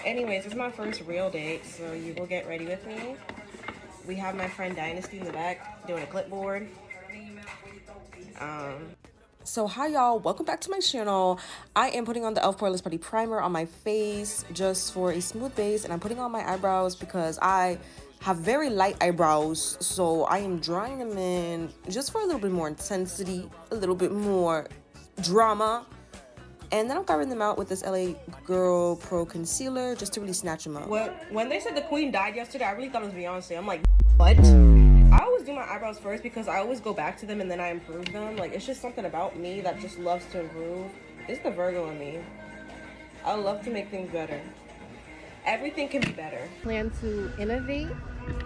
Anyways, it's my first real date, so you will get ready with me. We have my friend Dynasty in the back doing a clipboard. So hi y'all, welcome back to my channel. I am putting on the e.l.f. Poreless Putty Primer on my face just for a smooth base, and I'm putting on my eyebrows because I have very light eyebrows, so I am drawing them in just for a little bit more intensity, a little bit more drama. And then I'm covering them out with this LA Girl Pro Concealer just to really snatch them up. When they said the queen died yesterday, I really thought it was Beyonce. I'm like, what? I always do my eyebrows first because I always go back to them and then I improve them. Like, it's just something about me that just loves to improve. It's the Virgo in me. I love to make things better. Everything can be better. Plan to innovate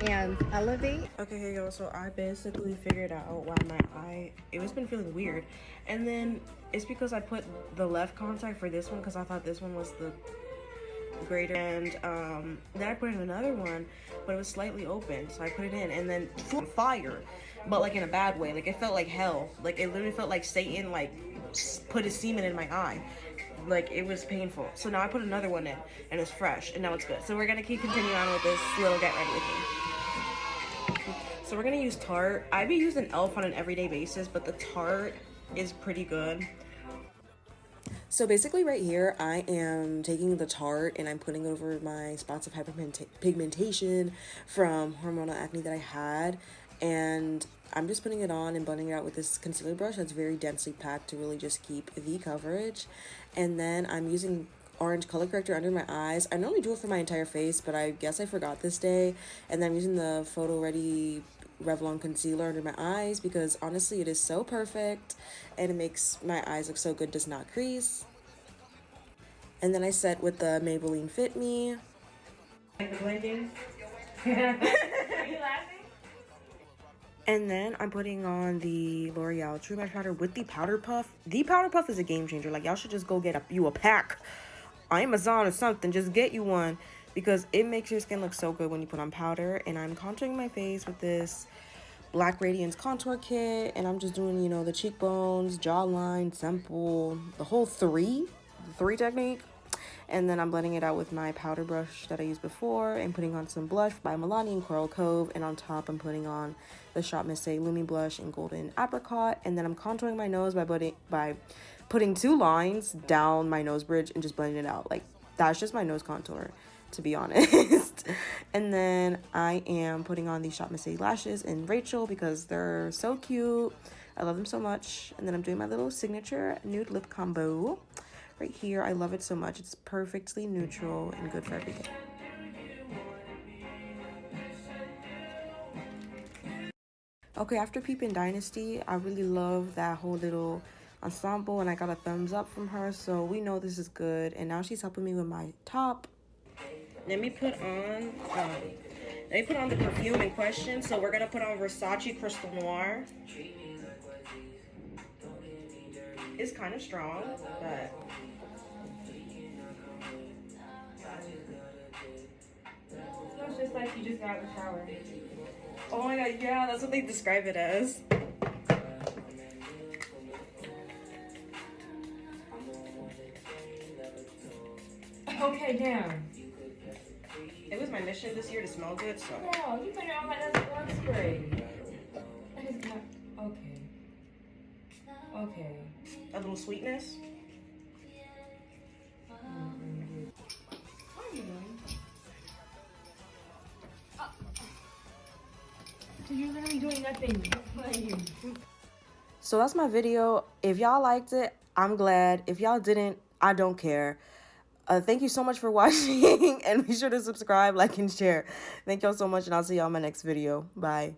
and elevate. Okay, here you go. So I basically figured out why my eye, it was been feeling weird. And then it's because I put the left contact for this one because I thought this one was the greater, and then I put in another one, but it was slightly open, so I put it in, and then fire, but like in a bad way. Like, it felt like hell. Like, it literally felt like Satan like put his semen in my eye. Like, it was painful. So now I put another one in, and it's fresh, and now it's good. So we're gonna keep continuing on with this little get ready with me. So we're gonna use Tarte. I be using e.l.f. on an everyday basis, but the Tarte is pretty good. So basically right here, I am taking the Tarte and I'm putting it over my spots of hyperpigmentation from hormonal acne that I had. And I'm just putting it on and blending it out with this concealer brush that's very densely packed to really just keep the coverage. And then I'm using orange color corrector under my eyes. I normally do it for my entire face, but I guess I forgot this day. And then I'm using the Photo Ready Revlon concealer under my eyes because honestly it is so perfect and it makes my eyes look so good, does not crease. And then I set with the Maybelline Fit Me. Like the blending? Are you laughing? And then I'm putting on the L'Oreal True Match Powder with the Powder Puff. The Powder Puff is a game changer. Like, y'all should just go get you a pack on Amazon or something. Just get you one because it makes your skin look so good when you put on powder. And I'm contouring my face with this Black Radiance contour kit, and I'm just doing, you know, the cheekbones, jawline, temple, the whole the three technique. And then I'm blending it out with my powder brush that I used before and putting on some blush by Milani and Coral Cove. And on top, I'm putting on the Shop Miss A Lumi Blush in Golden Apricot. And then I'm contouring my nose by putting two lines down my nose bridge and just blending it out. Like, that's just my nose contour, to be honest. And then I am putting on the Shop Miss A lashes in Rachel because they're so cute. I love them so much. And then I'm doing my little signature nude lip combo right here. I love it so much. It's perfectly neutral and good for every day. Okay, after peeping Dynasty, I really love that whole little ensemble, and I got a thumbs up from her, so we know this is good. And now she's helping me with my top. Let me put on the perfume in question. So we're gonna put on Versace Crystal Noir. It's kind of strong, but it's just like you just got out of the shower. Oh my god, yeah, that's what they describe it as. Okay, damn. It was my mission this year to smell good, so. No, you put it on like that's bug spray. That is not. Okay. Okay. A little sweetness. What are you doing? You're literally doing nothing. What are you? So that's my video. If y'all liked it, I'm glad. If y'all didn't, I don't care. Thank you so much for watching, and be sure to subscribe, like, and share. Thank y'all so much, and I'll see y'all in my next video. Bye.